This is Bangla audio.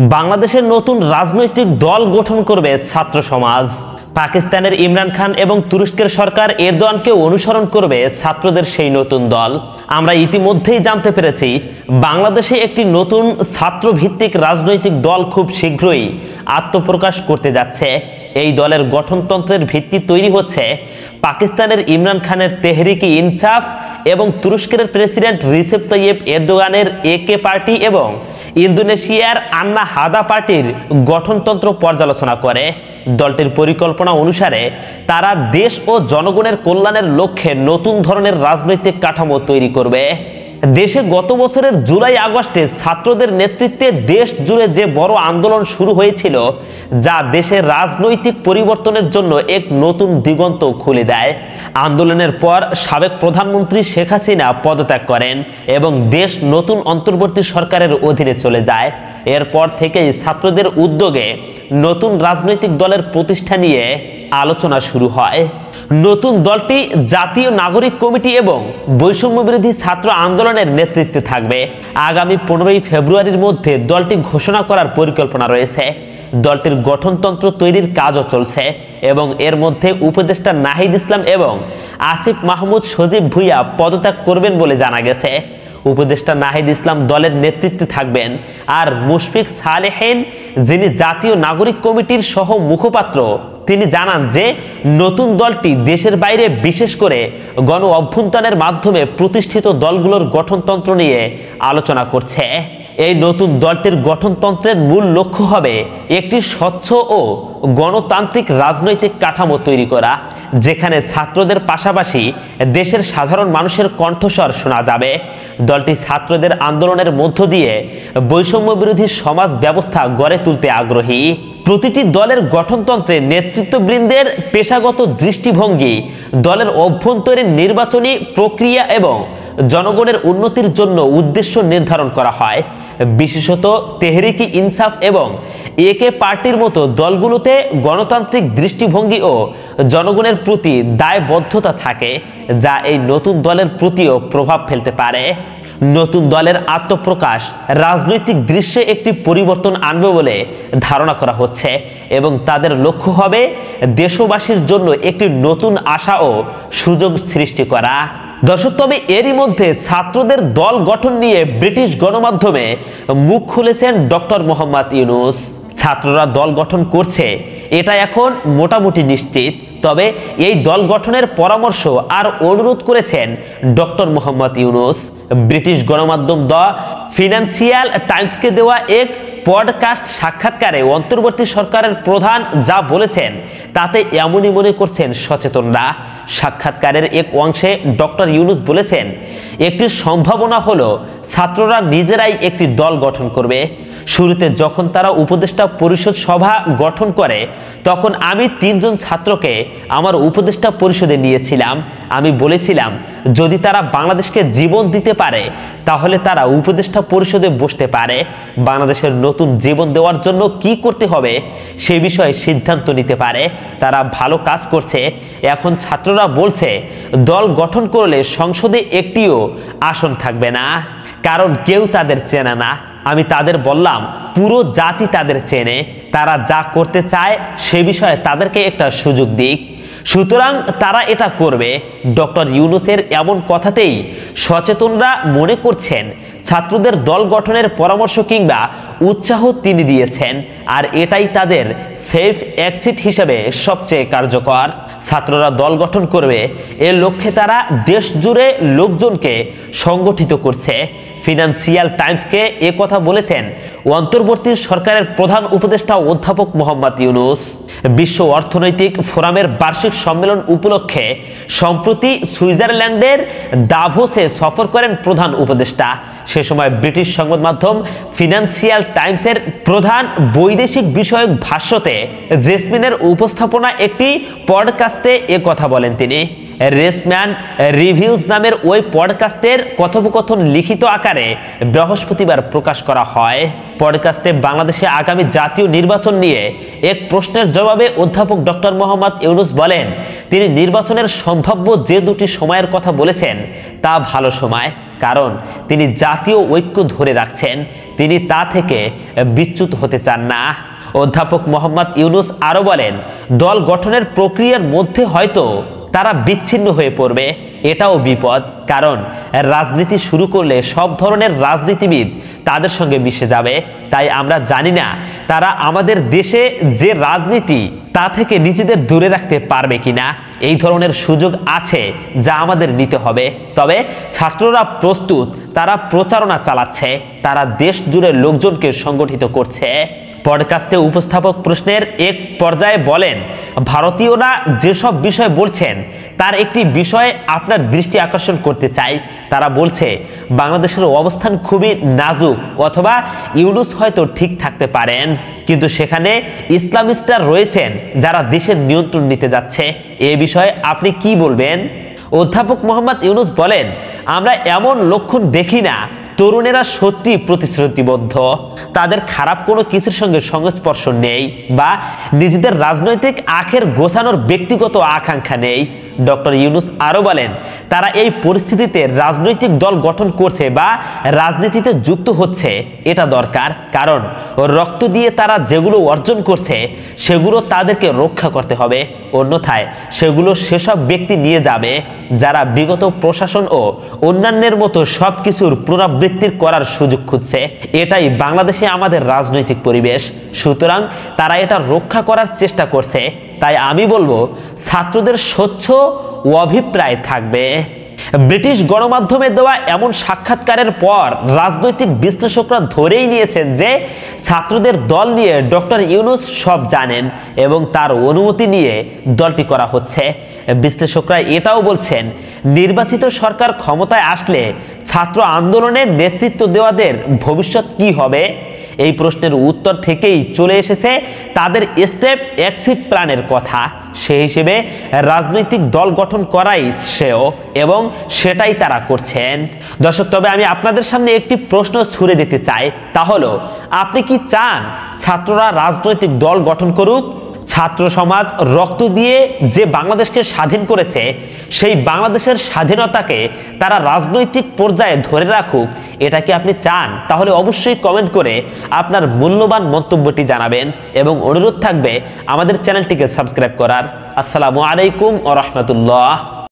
বাংলাদেশের নতুন রাজনৈতিক দল গঠন করবে ছাত্র সমাজ। পাকিস্তানের ইমরান খান এবং তুরস্কের সরকার এরদোয়ানকে অনুসরণ করবে ছাত্রদের সেই নতুন দল। আমরা ইতিমধ্যেই জানতে পেরেছি বাংলাদেশে একটি নতুন ছাত্রভিত্তিক রাজনৈতিক দল খুব শীঘ্রই আত্মপ্রকাশ করতে যাচ্ছে। এই দলের গঠনতন্ত্রের ভিত্তি তৈরি হচ্ছে পাকিস্তানের ইমরান খানের তেহরিকি ইনসাফ এবং তুরস্কের প্রেসিডেন্ট রিসেপ তাইয়েপ এরদোগানের একে পার্টি এবং ইন্দোনেশিয়ার আন্না হাদা পার্টির গঠনতন্ত্র পর্যালোচনা করে। দলটির পরিকল্পনা অনুসারে তারা দেশ ও জনগণের কল্যাণের লক্ষ্যে নতুন ধরনের রাজনৈতিক কাঠামো তৈরি করবে। দেশে গত বছরের জুলাই আগস্টে ছাত্রদের নেতৃত্বে দেশ জুড়ে যে বড় আন্দোলন শুরু হয়েছিল, যা দেশের রাজনৈতিক পরিবর্তনের জন্য এক নতুন দিগন্ত খুলে দেয়। আন্দোলনের পর সাবেক প্রধানমন্ত্রী শেখ হাসিনা পদত্যাগ করেন এবং দেশ নতুন অন্তর্বর্তী সরকারের অধীনে চলে যায়। এরপর থেকেই ছাত্রদের উদ্যোগে নতুন রাজনৈতিক দলের প্রতিষ্ঠা নিয়ে আলোচনা শুরু হয়। নতুন দলটি জাতীয় নাগরিক কমিটি এবং বৈষম্য বিরোধী ছাত্র আন্দোলনের নেতৃত্বে থাকবে। আগামী 15ই ফেব্রুয়ারির মধ্যে দলটি ঘোষণা করার পরিকল্পনা রয়েছে। দলটির গঠনতন্ত্র তৈরির কাজও চলছে এবং এর মধ্যে উপদেষ্টা নাহিদ ইসলাম এবং আসিফ মাহমুদ সজীব ভুইয়া পদত্যাগ করবেন বলে জানা গেছে। উপদেষ্টা নাহিদ ইসলাম দলের নেতৃত্বে থাকবেন, আর মুশফিক সালেহীন, যিনি জাতীয় নাগরিক কমিটির সহ মুখপাত্র, তিনি জানান যে নতুন দলটি দেশের বাইরে বিশেষ করে গণ অভ্যুত্থানের মাধ্যমে প্রতিষ্ঠিত দলগুলোর গঠনতন্ত্র নিয়ে আলোচনা করছে। এই নতুন দলটির গঠনতন্ত্রের মূল লক্ষ্য হবে একটি স্বচ্ছ ও গণতান্ত্রিক রাজনৈতিক কাঠামো তৈরি করা, যেখানে ছাত্রদের পাশাপাশি দেশের সাধারণ মানুষের কণ্ঠস্বর শোনা যাবে। দলটি ছাত্রদের আন্দোলনের মধ্য দিয়ে বৈষম্য বিরোধী সমাজ ব্যবস্থা গড়ে তুলতে আগ্রহী। প্রতিটি দলের গঠনতন্ত্রে নেতৃত্ববৃন্দের পেশাগত দৃষ্টিভঙ্গি, দলের অভ্যন্তরীণ নির্বাচনী প্রক্রিয়া এবং জনগণের উন্নতির জন্য উদ্দেশ্য নির্ধারণ করা হয়। বিশেষত তেহরিকি ইনসাফ এবং একে পার্টির মতো দলগুলোতে গণতান্ত্রিক দৃষ্টিভঙ্গি ও জনগণের প্রতি দায়বদ্ধতা থাকে, যা এই নতুন দলের প্রতিও প্রভাব ফেলতে পারে। নতুন দলের আত্মপ্রকাশ রাজনৈতিক দৃশ্যে একটি পরিবর্তন আনবে বলে ধারণা করা হচ্ছে এবং তাদের লক্ষ্য হবে দেশবাসীর জন্য একটি নতুন আশা ও সুযোগ সৃষ্টি করা। দর্শক, তবে এরই মধ্যে ছাত্রদের দল গঠন নিয়ে ব্রিটিশ গণমাধ্যমে মুখ খুলেছেন ডক্টর মোহাম্মদ ইউনূস। ছাত্ররা দল গঠন করছে এটা এখন মোটামুটি নিশ্চিত, তবে এই দল গঠনের পরামর্শ আর অনুরোধ করেছেন ডক্টর মোহাম্মদ ইউনূস। ব্রিটিশ গণমাধ্যম দ্য ফিনান্সিয়াল টাইমসকে দেওয়া এক পডকাস্ট সাক্ষাৎকারে অন্তর্বর্তী সরকারের প্রধান যা বলেছেন তাতে এমনই মনে করছেন সচেতনরা। সাক্ষাৎকারের এক অংশে ডক্টর ইউনূস বলেছেন, একটি সম্ভাবনা হলো ছাত্ররা নিজেরাই একটি দল গঠন করবে। শুরুতে যখন তারা উপদেষ্টা পরিষদ সভা গঠন করে, তখন আমি 3 জন ছাত্রকে আমার উপদেষ্টা পরিষদে নিয়েছিলাম। আমি বলেছিলাম যদি তারা বাংলাদেশকে জীবন দিতে পারে তাহলে তারা উপদেষ্টা পরিষদে বসতে পারে। বাংলাদেশের নতুন জীবন দেওয়ার জন্য কি করতে হবে সে বিষয়ে সিদ্ধান্ত নিতে পারে। তারা ভালো কাজ করছে। এখন ছাত্ররা বলছে দল গঠন করলে সংসদে একটিও আসন থাকবে না, কারণ কেউ তাদের চেনে না। আমি তাদের বললাম পুরো জাতি তাদের চেনে, তারা যা করতে চায় সে বিষয়ে তাদেরকে একটা সুযোগ দিক, সুতরাং তারা এটা করবে। ডক্টর ইউনূসের এমন কথাতেই সচেতনরা মনে করছেন ছাত্রদের দল গঠনের পরামর্শ কিংবা উৎসাহ তিনি দিয়েছেন, আর এটাই তাদের সেফ এক্সিট হিসেবে সবচেয়ে কার্যকর। ছাত্ররা দল গঠন করবে এ লক্ষ্যে তারা দেশ জুড়ে লোকজনকে সংগঠিত করছে। ফিনান্সিয়াল টাইমসকে এ কথা বলেছেন অন্তর্বর্তী সরকারের প্রধান উপদেষ্টা অধ্যাপক মোহাম্মদ ইউনূস। বিশ্ব অর্থনৈতিক ফোরামের বার্ষিক সম্মেলন উপলক্ষে সম্প্রতি সুইজারল্যান্ডের দাভোসে সফর করেন প্রধান উপদেষ্টা। সে সময় ব্রিটিশ সংবাদ মাধ্যম ফিনান্সিয়াল টাইমসের প্রধান বৈদেশিক বিষয়ক ভাষ্যতে জেসমিনের উপস্থাপনা একটি পডকাস্টে এ কথা বলেন তিনি। রেসম্যান রিভিউজ নামের ওই পডকাস্টের কথোপকথন লিখিত আকারে বৃহস্পতিবার প্রকাশ করা হয়। পডকাস্টে বাংলাদেশে আগামী জাতীয় নির্বাচন নিয়ে এক প্রশ্নের জবাবে অধ্যাপক ডক্টর মোহাম্মদ ইউনূস বলেন, তিনি নির্বাচনের সম্ভাব্য যে দুটি সময়ের কথা বলেছেন তা ভালো সময়, কারণ তিনি জাতীয় ঐক্য ধরে রাখছেন, তিনি তা থেকে বিচ্যুত হতে চান না। অধ্যাপক মোহাম্মদ ইউনূস আরো বলেন, দল গঠনের প্রক্রিয়ার মধ্যে হয়তো তারা বিচ্ছিন্ন হয়ে পড়বে, এটাও বিপদ, কারণ রাজনীতি শুরু করলে সব ধরনের রাজনীতিবিদ তাদের সঙ্গে মিশে যাবে। তাই আমরা জানি না তারা আমাদের দেশে যে রাজনীতি তা থেকে নিজেদের দূরে রাখতে পারবে কিনা। এই ধরনের সুযোগ আছে যা আমাদের নিতে হবে। তবে ছাত্ররা প্রস্তুত, তারা প্রচারণা চালাচ্ছে, তারা দেশ জুড়ে লোকজনকে সংগঠিত করছে। পডকাস্টে উপস্থাপক প্রশ্নের এক পর্যায়ে বলেন, ভারতীয়রা যেসব বিষয় বলছেন তার একটি বিষয়ে আপনার দৃষ্টি আকর্ষণ করতে চাই। তারা বলছে বাংলাদেশের অবস্থান খুবই নাজুক, অথবা ইউনূস হয়তো ঠিক থাকতে পারেন, কিন্তু সেখানে ইসলামিস্টরা রয়েছেন যারা দেশের নিয়ন্ত্রণ নিতে যাচ্ছে। এ বিষয়ে আপনি কি বলবেন? অধ্যাপক মোহাম্মদ ইউনূস বলেন, আমরা এমন লক্ষণ দেখি না। তরুণেরা সত্যি প্রতিশ্রুতিবদ্ধ, তাদের খারাপ কোনো কিছুর সঙ্গে সংস্পর্শ নেই বা নিজেদের রাজনৈতিক আখের গোছানোর ব্যক্তিগত আকাঙ্ক্ষা নেই। ডক্টর ইউনূস আরো বলেন, তারা এই পরিস্থিতিতে রাজনৈতিক দল গঠন করছে বা রাজনীতিতে যুক্ত হচ্ছে, এটা দরকার, কারণ রক্ত দিয়ে তারা যেগুলো অর্জন করছে সেগুলো তাদেরকে রক্ষা করতে হবে, অন্যথায় সেগুলো সেসব ব্যক্তি নিয়ে যাবে যারা বিগত প্রশাসন ও অন্যান্যের মতো সবকিছুর পুনরাবৃত্তির করার সুযোগ খুঁজছে। এটাই বাংলাদেশে আমাদের রাজনৈতিক পরিবেশ, সুতরাং তারা এটা রক্ষা করার চেষ্টা করছে। তাই আমি বলবো ছাত্রদের স্বচ্ছ অভিপ্রায় থাকবে। ব্রিটিশ গণমাধ্যমে দেওয়া এমন সাক্ষাৎকারের পর রাজনৈতিক বিশ্লেষকরা ধরেই নিয়েছেন যে ছাত্রদের দল নিয়ে ডক্টর ইউনূস সব জানেন এবং তার অনুমতি নিয়ে দলটি করা হচ্ছে। বিশ্লেষকরা এটাও বলছেন, নির্বাচিত সরকার ক্ষমতায় আসলে ছাত্র আন্দোলনের নেতৃত্ব দেওয়াদের ভবিষ্যৎ কি হবে? এই প্রশ্নের উত্তর থেকেই চলে এসেছে তাদের স্টেপ এক্সিট প্ল্যানের কথা। সেই হিসেবে রাজনৈতিক দল গঠন করাই শ্রেয় এবং সেটাই তারা করছেন। দর্শক, তবে আমি আপনাদের সামনে একটি প্রশ্ন ছুড়ে দিতে চাই, তা হলো, আপনি কি চান ছাত্ররা রাজনৈতিক দল গঠন করুক? ছাত্র সমাজ রক্ত দিয়ে যে বাংলাদেশকে স্বাধীন করেছে সেই বাংলাদেশের স্বাধীনতাকে তারা রাজনৈতিক পর্যায়ে ধরে রাখুক, এটা কি আপনি চান? তাহলে অবশ্যই কমেন্ট করে আপনার মূল্যবান মন্তব্যটি জানাবেন এবং অনুরোধ থাকবে আমাদের চ্যানেলটিকে সাবস্ক্রাইব করার। আসসালামু আলাইকুম ওয়া রাহমাতুল্লাহ।